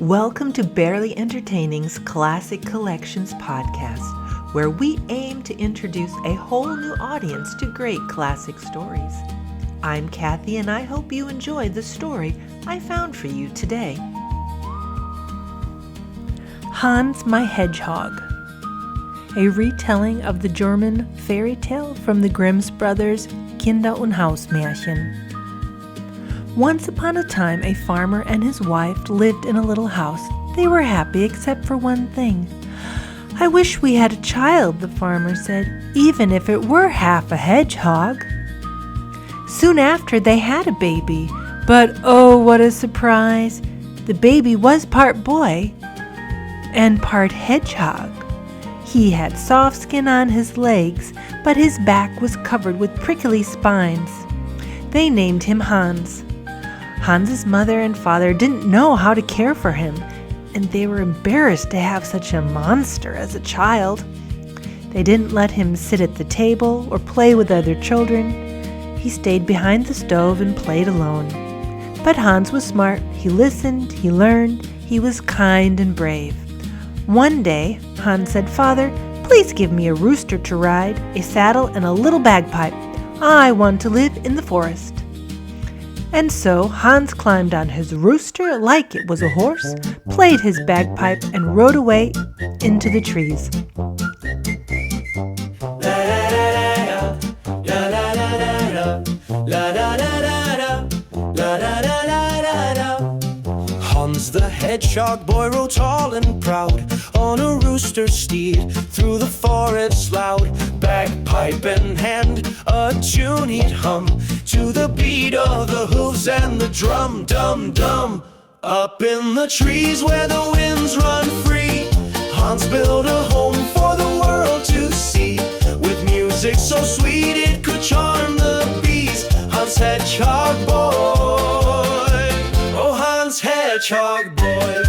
Welcome to Barely Entertaining's Classic Collections podcast, where we aim to introduce a whole new audience to great classic stories. I'm Kathy, and I hope you enjoy the story I found for you today. Hans my Hedgehog, a retelling of the German fairy tale from the Grimm's Brothers Kinder- und Hausmärchen. Once upon a time, a farmer and his wife lived in a little house. They were happy except for one thing. "I wish we had a child," the farmer said, "even if it were half a hedgehog." Soon after, they had a baby, but oh, what a surprise! The baby was part boy and part hedgehog. He had soft skin on his legs, but his back was covered with prickly spines. They named him Hans. Hans's mother and father didn't know how to care for him, and they were embarrassed to have such a monster as a child. They didn't let him sit at the table or play with other children. He stayed behind the stove and played alone. But Hans was smart. He listened, he learned, he was kind and brave. One day, Hans said, "Father, please give me a rooster to ride, a saddle, and a little bagpipe. I want to live in the forest." And so Hans climbed on his rooster like it was a horse, played his bagpipe, and rode away into the trees. Hans the hedgehog boy rode tall and proud on a rooster steed through the forest loud. Bagpipe in hand, a tune he'd hum to the beat of the hooves and the drum. Dum dum. Up in the trees where the winds run free, Hans built a home for the world to see, with music so sweet it could charm the bees. Hans hedgehog boy, oh Hans hedgehog boy.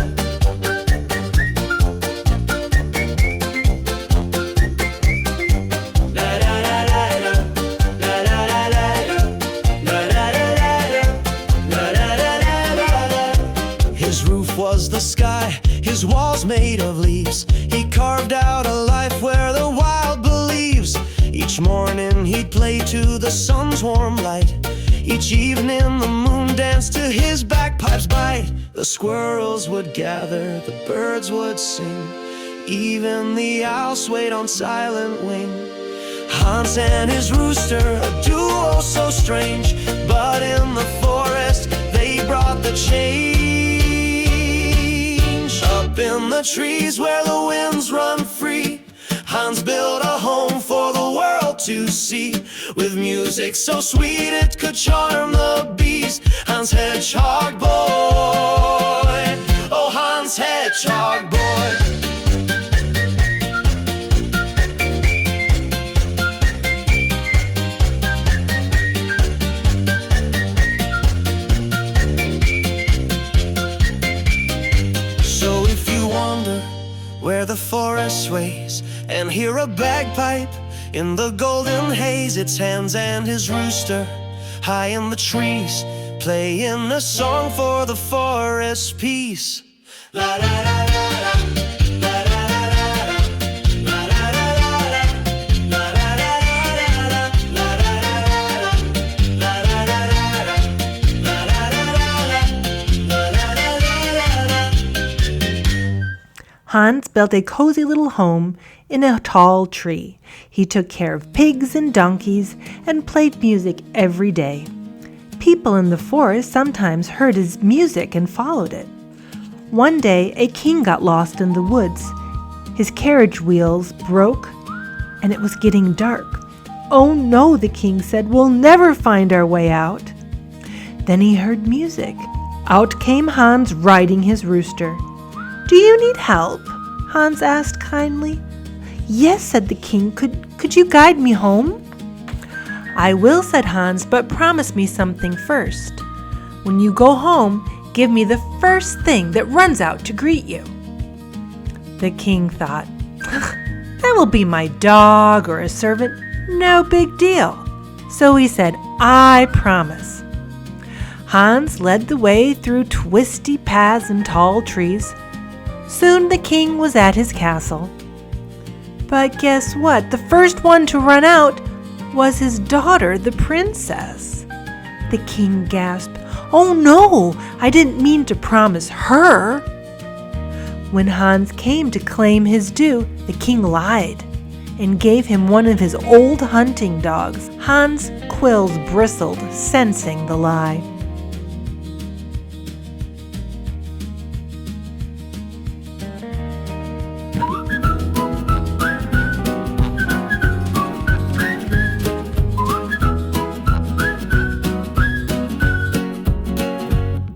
His roof was the sky, his walls made of leaves. He carved out a life where the wild believes. Each morning he'd play to the sun's warm light. Each evening the moon danced to his bagpipe's bite. The squirrels would gather, the birds would sing, even the owl swayed on silent wing. Hans and his rooster, a duo so strange, but in the forest they brought the change. Up in the trees where the winds run free, Hans built a home for the world to see, with music so sweet it could charm the bees. Hans hedgehog boy, oh Hans hedgehog boy. So if you wonder where the forest sways and hear a bagpipe in the golden haze, it's Hans and his rooster high in the trees, playing a song for the forest peace. La la la la la, la la la la la, la la la la la, la la la la la, la la la la la, la la la la. Hans built a cozy little home in a tall tree. He took care of pigs and donkeys and played music every day. People in the forest sometimes heard his music and followed it. One day, a king got lost in the woods. His carriage wheels broke, and it was getting dark. "Oh no," the king said, "we'll never find our way out." Then he heard music. Out came Hans riding his rooster. "Do you need help?" Hans asked kindly. "Yes," said the king. Could you guide me home?" "I will," said Hans, "but promise me something first. When you go home, give me the first thing that runs out to greet you." The king thought, "That will be my dog or a servant. No big deal." So he said, "I promise." Hans led the way through twisty paths and tall trees. Soon the king was at his castle. But guess what? The first one to run out was his daughter, the princess. The king gasped, "Oh no, I didn't mean to promise her." When Hans came to claim his due, the king lied and gave him one of his old hunting dogs. Hans' quills bristled, sensing the lie.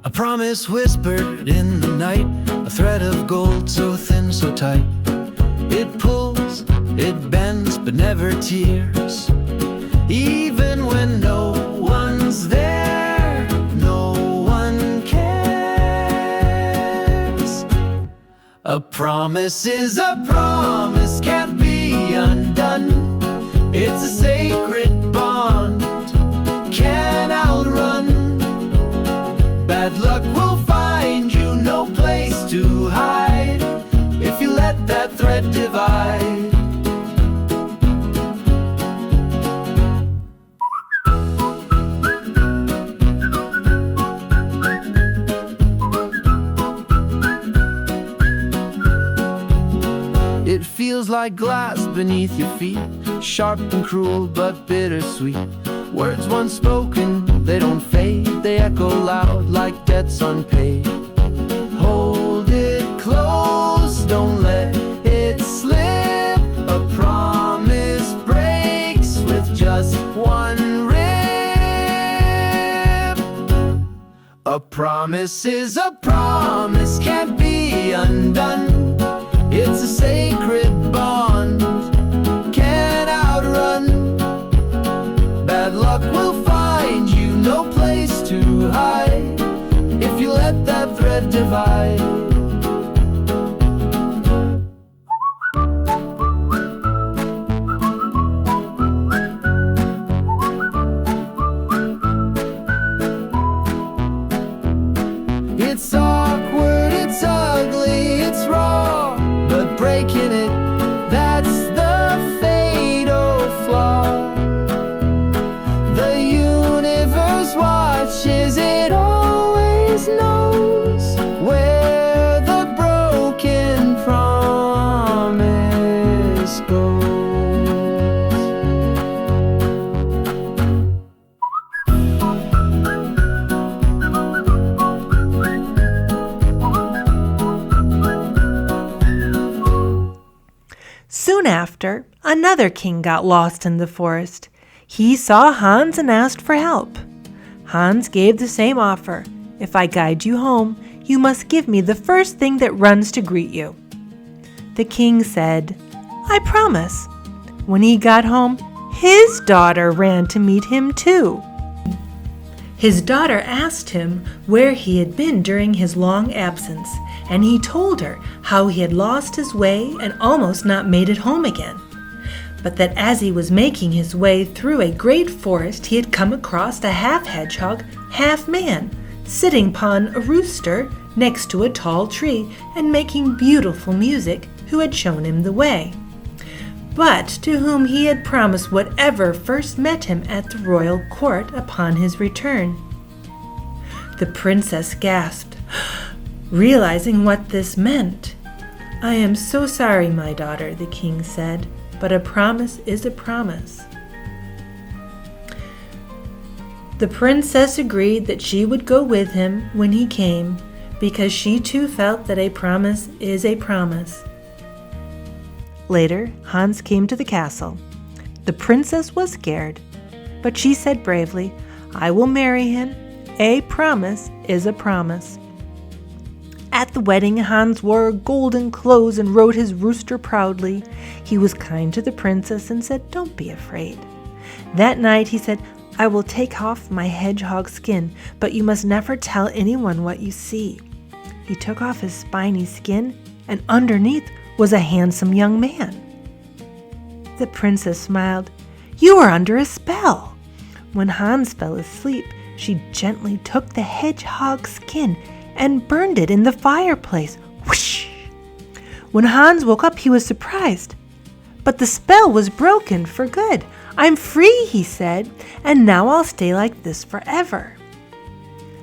A promise whispered in the night, a thread of gold so thin, so tight. It pulls, it bends, but never tears. Even when no one's there, no one cares. A promise is a promise, can't be undone. It's a sacred bond, can't outrun. Bad luck will find you, no place to hide, if you let that thread divide. It feels like glass beneath your feet, sharp and cruel but bittersweet. Words once spoken, they don't fade, they echo loud like debts unpaid. Hold it close, don't let it slip. A promise breaks with just one rip. A promise is a promise, can't be undone. It's a sacred bond, can't outrun. Bad luck will find you, no place to hide, if you let that thread divide. It's awkward, it's ugly, it's raw, but breaking it, that's the fatal flaw. The universe watches, it always knows where the broken promise goes. Soon after, another king got lost in the forest. He saw Hans and asked for help. Hans gave the same offer. "If I guide you home, you must give me the first thing that runs to greet you." The king said, "I promise." When he got home, his daughter ran to meet him too. His daughter asked him where he had been during his long absence, and he told her how he had lost his way and almost not made it home again, but that as he was making his way through a great forest, he had come across a half hedgehog, half man, sitting upon a rooster next to a tall tree and making beautiful music, who had shown him the way, but to whom he had promised whatever first met him at the royal court upon his return. The princess gasped, realizing what this meant. "I am so sorry, my daughter," the king said, "but a promise is a promise." The princess agreed that she would go with him when he came, because she too felt that a promise is a promise. Later, Hans came to the castle. The princess was scared, but she said bravely, "I will marry him. A promise is a promise." At the wedding, Hans wore golden clothes and rode his rooster proudly. He was kind to the princess and said, "Don't be afraid." That night he said, "I will take off my hedgehog skin, but you must never tell anyone what you see." He took off his spiny skin, and underneath was a handsome young man. The princess smiled. "You are under a spell." When Hans fell asleep, She gently took the hedgehog's skin and burned it in the fireplace. Whoosh! When Hans woke up, he was surprised. But the spell was broken for good. "I'm free," he said, "and now I'll stay like this forever."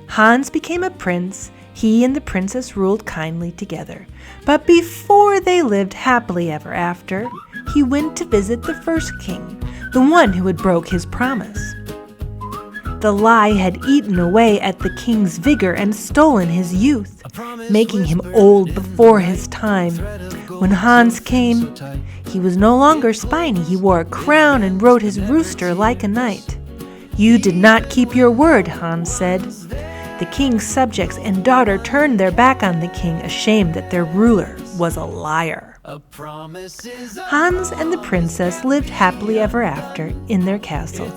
Hans became a prince. He and the princess ruled kindly together. But before they lived happily ever after, he went to visit the first king, the one who had broke his promise. The lie had eaten away at the king's vigor and stolen his youth, making him old before his time. When Hans came, he was no longer spiny. He wore a crown and rode his rooster like a knight. "You did not keep your word," Hans said. The king's subjects and daughter turned their back on the king, ashamed that their ruler was a liar. Hans and the princess lived happily ever after in their castle.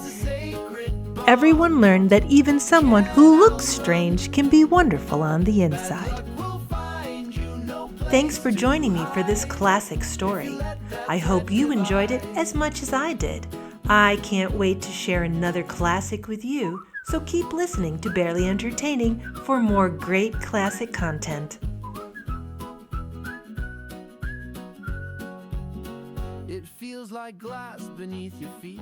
Everyone learned that even someone who looks strange can be wonderful on the inside. Thanks for joining me for this classic story. I hope you enjoyed it as much as I did. I can't wait to share another classic with you, so keep listening to Barely Entertaining for more great classic content. It feels like glass beneath your feet.